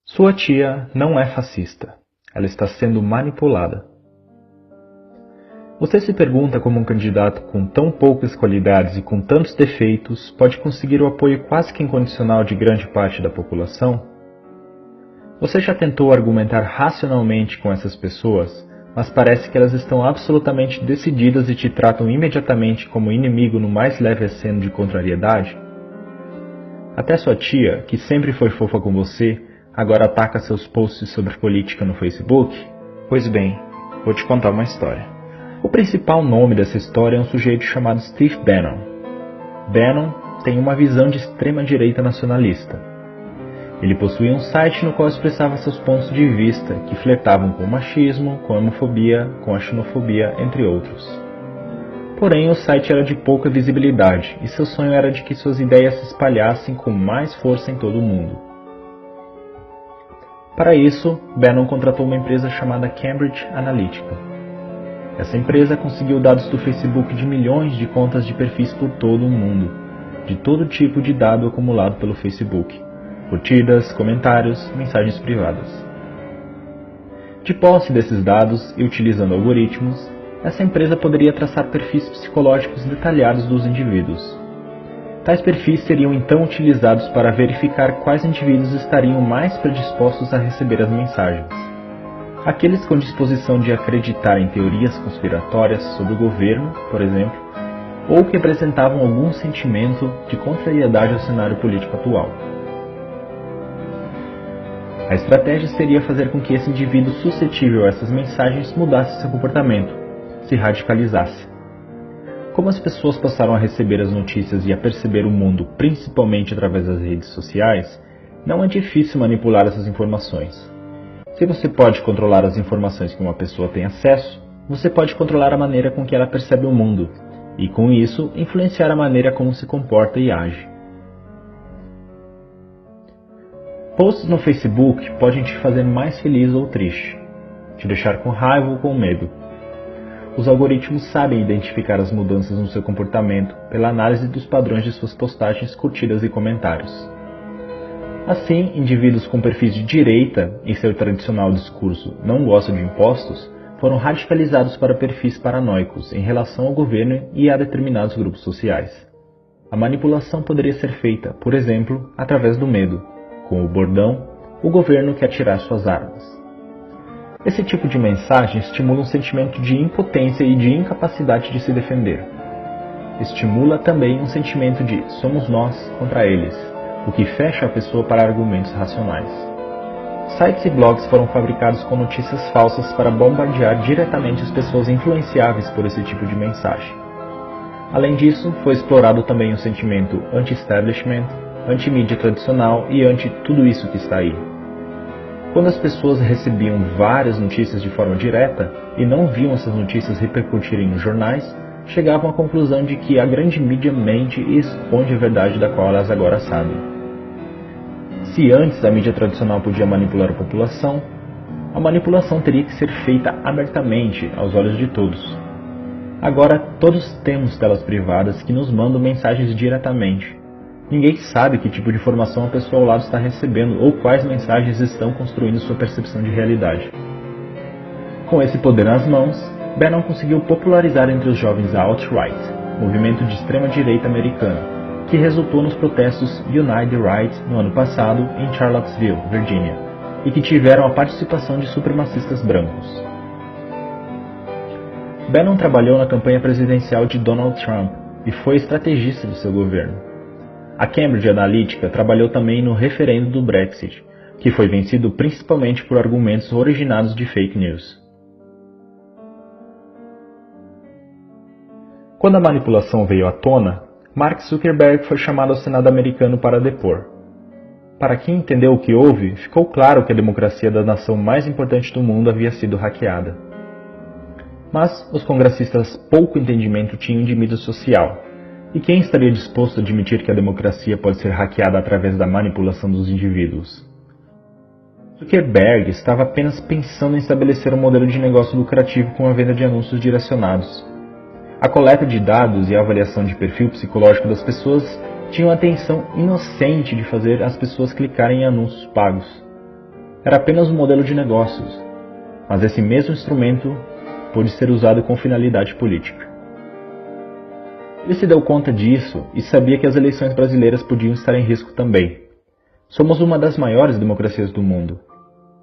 Sua tia não é fascista. Ela está sendo manipulada. Você se pergunta como um candidato com tão poucas qualidades e com tantos defeitos pode conseguir o apoio quase que incondicional de grande parte da população? Você já tentou argumentar racionalmente com essas pessoas, mas parece que elas estão absolutamente decididas e te tratam imediatamente como inimigo no mais leve aceno de contrariedade? Até sua tia, que sempre foi fofa com você, agora ataca seus posts sobre política no Facebook? Pois bem, vou te contar uma história. O principal nome dessa história é um sujeito chamado Steve Bannon. Bannon tem uma visão de extrema-direita nacionalista. Ele possuía um site no qual expressava seus pontos de vista, que flertavam com o machismo, com a homofobia, com a xenofobia, entre outros. Porém, o site era de pouca visibilidade, e seu sonho era de que suas ideias se espalhassem com mais força em todo o mundo. Para isso, Bannon contratou uma empresa chamada Cambridge Analytica. Essa empresa conseguiu dados do Facebook de milhões de contas de perfis por todo o mundo, de todo tipo de dado acumulado pelo Facebook, curtidas, comentários, mensagens privadas. De posse desses dados e utilizando algoritmos, essa empresa poderia traçar perfis psicológicos detalhados dos indivíduos. Tais perfis seriam então utilizados para verificar quais indivíduos estariam mais predispostos a receber as mensagens. Aqueles com disposição de acreditar em teorias conspiratórias sobre o governo, por exemplo, ou que apresentavam algum sentimento de contrariedade ao cenário político atual. A estratégia seria fazer com que esse indivíduo suscetível a essas mensagens mudasse seu comportamento, se radicalizasse. Como as pessoas passaram a receber as notícias e a perceber o mundo principalmente através das redes sociais, não é difícil manipular essas informações. Se você pode controlar as informações que uma pessoa tem acesso, você pode controlar a maneira com que ela percebe o mundo, e com isso influenciar a maneira como se comporta e age. Posts no Facebook podem te fazer mais feliz ou triste, te deixar com raiva ou com medo. Os algoritmos sabem identificar as mudanças no seu comportamento pela análise dos padrões de suas postagens, curtidas e comentários. Assim, indivíduos com perfis de direita, em seu tradicional discurso "não gosto de impostos", foram radicalizados para perfis paranoicos em relação ao governo e a determinados grupos sociais. A manipulação poderia ser feita, por exemplo, através do medo, com o bordão "o governo quer tirar suas armas". Esse tipo de mensagem estimula um sentimento de impotência e de incapacidade de se defender. Estimula também um sentimento de "somos nós contra eles", o que fecha a pessoa para argumentos racionais. Sites e blogs foram fabricados com notícias falsas para bombardear diretamente as pessoas influenciáveis por esse tipo de mensagem. Além disso, foi explorado também o sentimento anti-establishment, anti-mídia tradicional e anti-tudo isso que está aí. Quando as pessoas recebiam várias notícias de forma direta e não viam essas notícias repercutirem nos jornais, chegavam à conclusão de que a grande mídia mente e esconde a verdade da qual elas agora sabem. Se antes a mídia tradicional podia manipular a população, a manipulação teria que ser feita abertamente aos olhos de todos. Agora todos temos telas privadas que nos mandam mensagens diretamente. Ninguém sabe que tipo de informação a pessoa ao lado está recebendo ou quais mensagens estão construindo sua percepção de realidade. Com esse poder nas mãos, Bannon conseguiu popularizar entre os jovens a alt-right, movimento de extrema-direita americano, que resultou nos protestos Unite the Right no ano passado em Charlottesville, Virgínia, e que tiveram a participação de supremacistas brancos. Bannon trabalhou na campanha presidencial de Donald Trump e foi estrategista de seu governo. A Cambridge Analytica trabalhou também no referendo do Brexit, que foi vencido principalmente por argumentos originados de fake news. Quando a manipulação veio à tona, Mark Zuckerberg foi chamado ao Senado americano para depor. Para quem entendeu o que houve, ficou claro que a democracia da nação mais importante do mundo havia sido hackeada. Mas os congressistas pouco entendimento tinham de mídia social, e quem estaria disposto a admitir que a democracia pode ser hackeada através da manipulação dos indivíduos? Zuckerberg estava apenas pensando em estabelecer um modelo de negócio lucrativo com a venda de anúncios direcionados. A coleta de dados e a avaliação de perfil psicológico das pessoas tinham a intenção inocente de fazer as pessoas clicarem em anúncios pagos. era apenas um modelo de negócios, mas esse mesmo instrumento pôde ser usado com finalidade política. Ele se deu conta disso e sabia que as eleições brasileiras podiam estar em risco também. Somos uma das maiores democracias do mundo.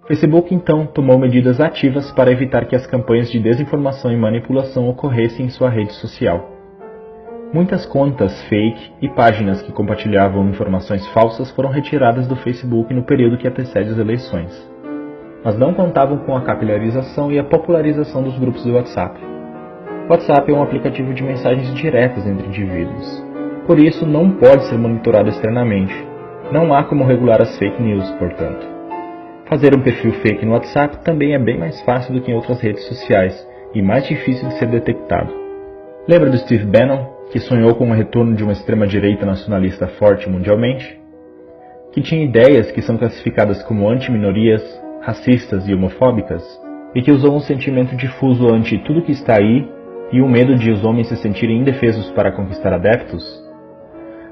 O Facebook, então, tomou medidas ativas para evitar que as campanhas de desinformação e manipulação ocorressem em sua rede social. Muitas contas fake e páginas que compartilhavam informações falsas foram retiradas do Facebook no período que antecede as eleições, mas não contavam com a capilarização e a popularização dos grupos do WhatsApp. O WhatsApp é um aplicativo de mensagens diretas entre indivíduos, por isso não pode ser monitorado externamente. Não há como regular as fake news, portanto. Fazer um perfil fake no WhatsApp também é bem mais fácil do que em outras redes sociais e mais difícil de ser detectado. Lembra do Steve Bannon, que sonhou com o retorno de uma extrema-direita nacionalista forte mundialmente? Que tinha ideias que são classificadas como anti-minorias, racistas e homofóbicas, e que usou um sentimento difuso ante tudo que está aí e o medo de os homens se sentirem indefesos para conquistar adeptos?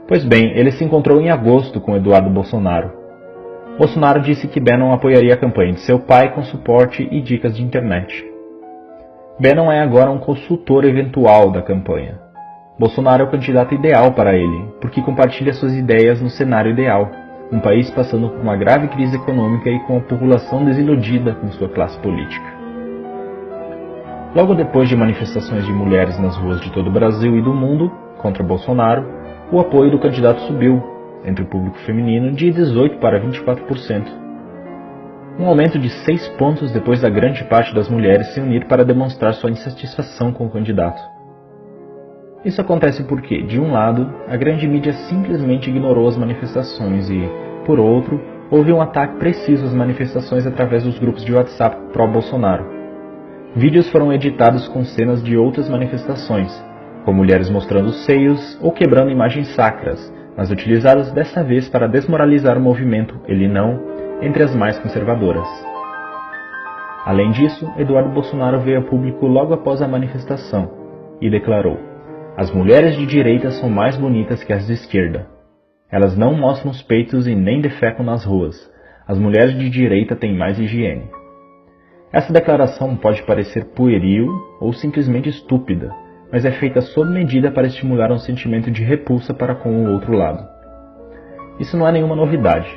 Pois bem, ele se encontrou em agosto com Eduardo Bolsonaro. Bolsonaro disse que Bannon apoiaria a campanha de seu pai com suporte e dicas de internet. Bannon é agora um consultor eventual da campanha. Bolsonaro é o candidato ideal para ele, porque compartilha suas ideias no cenário ideal, um país passando por uma grave crise econômica e com a população desiludida com sua classe política. Logo depois de manifestações de mulheres nas ruas de todo o Brasil e do mundo contra Bolsonaro, o apoio do candidato subiu, entre o público feminino, de 18% para 24%. Um aumento de 6 pontos depois da grande parte das mulheres se unir para demonstrar sua insatisfação com o candidato. Isso acontece porque, de um lado, a grande mídia simplesmente ignorou as manifestações e, por outro, houve um ataque preciso às manifestações através dos grupos de WhatsApp pró-Bolsonaro. Vídeos foram editados com cenas de outras manifestações, com mulheres mostrando seios ou quebrando imagens sacras, mas utilizadas dessa vez para desmoralizar o movimento Ele Não entre as mais conservadoras. Além disso, Eduardo Bolsonaro veio a público logo após a manifestação e declarou: "As mulheres de direita são mais bonitas que as de esquerda. Elas não mostram os peitos e nem defecam nas ruas. As mulheres de direita têm mais higiene." Essa declaração pode parecer pueril ou simplesmente estúpida, mas é feita sob medida para estimular um sentimento de repulsa para com o outro lado. Isso não é nenhuma novidade.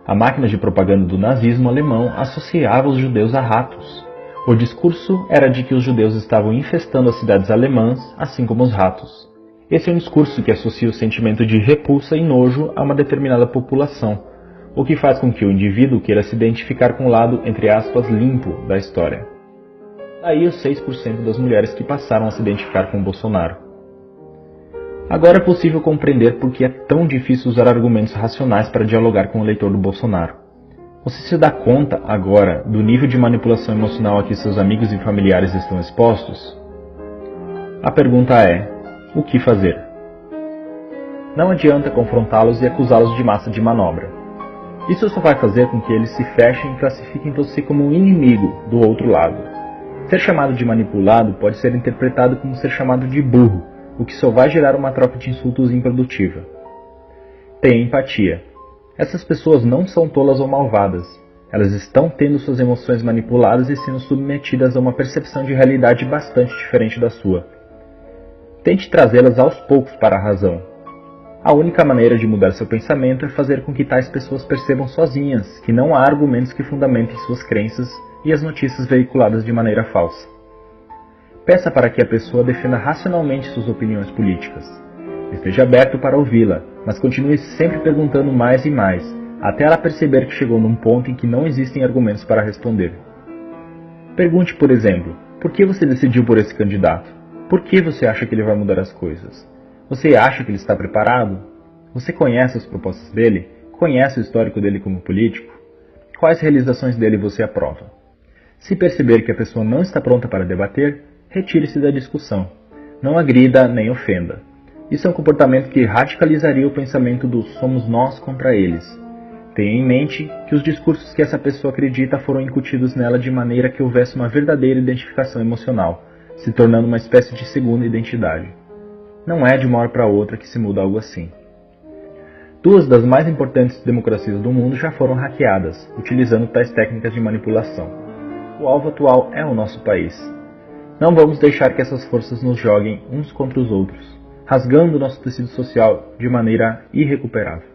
A máquina de propaganda do nazismo alemão associava os judeus a ratos. O discurso era de que os judeus estavam infestando as cidades alemãs, assim como os ratos. Esse é um discurso que associa o sentimento de repulsa e nojo a uma determinada população, o que faz com que o indivíduo queira se identificar com o lado, entre aspas, limpo da história. Daí os 6% das mulheres que passaram a se identificar com Bolsonaro. Agora é possível compreender por que é tão difícil usar argumentos racionais para dialogar com o eleitor do Bolsonaro. Você se dá conta, agora, do nível de manipulação emocional a que seus amigos e familiares estão expostos? A pergunta é: o que fazer? Não adianta confrontá-los e acusá-los de massa de manobra. Isso só vai fazer com que eles se fechem e classifiquem você como um inimigo do outro lado. Ser chamado de manipulado pode ser interpretado como ser chamado de burro, o que só vai gerar uma troca de insultos improdutiva. Tenha empatia. Essas pessoas não são tolas ou malvadas. Elas estão tendo suas emoções manipuladas e sendo submetidas a uma percepção de realidade bastante diferente da sua. Tente trazê-las aos poucos para a razão. A única maneira de mudar seu pensamento é fazer com que tais pessoas percebam sozinhas que não há argumentos que fundamentem suas crenças e as notícias veiculadas de maneira falsa. Peça para que a pessoa defenda racionalmente suas opiniões políticas. Esteja aberto para ouvi-la, mas continue sempre perguntando mais e mais, até ela perceber que chegou num ponto em que não existem argumentos para responder. Pergunte, por exemplo, por que você decidiu por esse candidato? Por que você acha que ele vai mudar as coisas? Você acha que ele está preparado? Você conhece as propostas dele? Conhece o histórico dele como político? Quais realizações dele você aprova? Se perceber que a pessoa não está pronta para debater, retire-se da discussão. Não agrida nem ofenda. Isso é um comportamento que radicalizaria o pensamento do somos nós contra eles. Tenha em mente que os discursos que essa pessoa acredita foram incutidos nela de maneira que houvesse uma verdadeira identificação emocional, se tornando uma espécie de segunda identidade. Não é de uma hora para outra que se muda algo assim. Duas das mais importantes democracias do mundo já foram hackeadas, utilizando tais técnicas de manipulação. O alvo atual é o nosso país. Não vamos deixar que essas forças nos joguem uns contra os outros, rasgando nosso tecido social de maneira irrecuperável.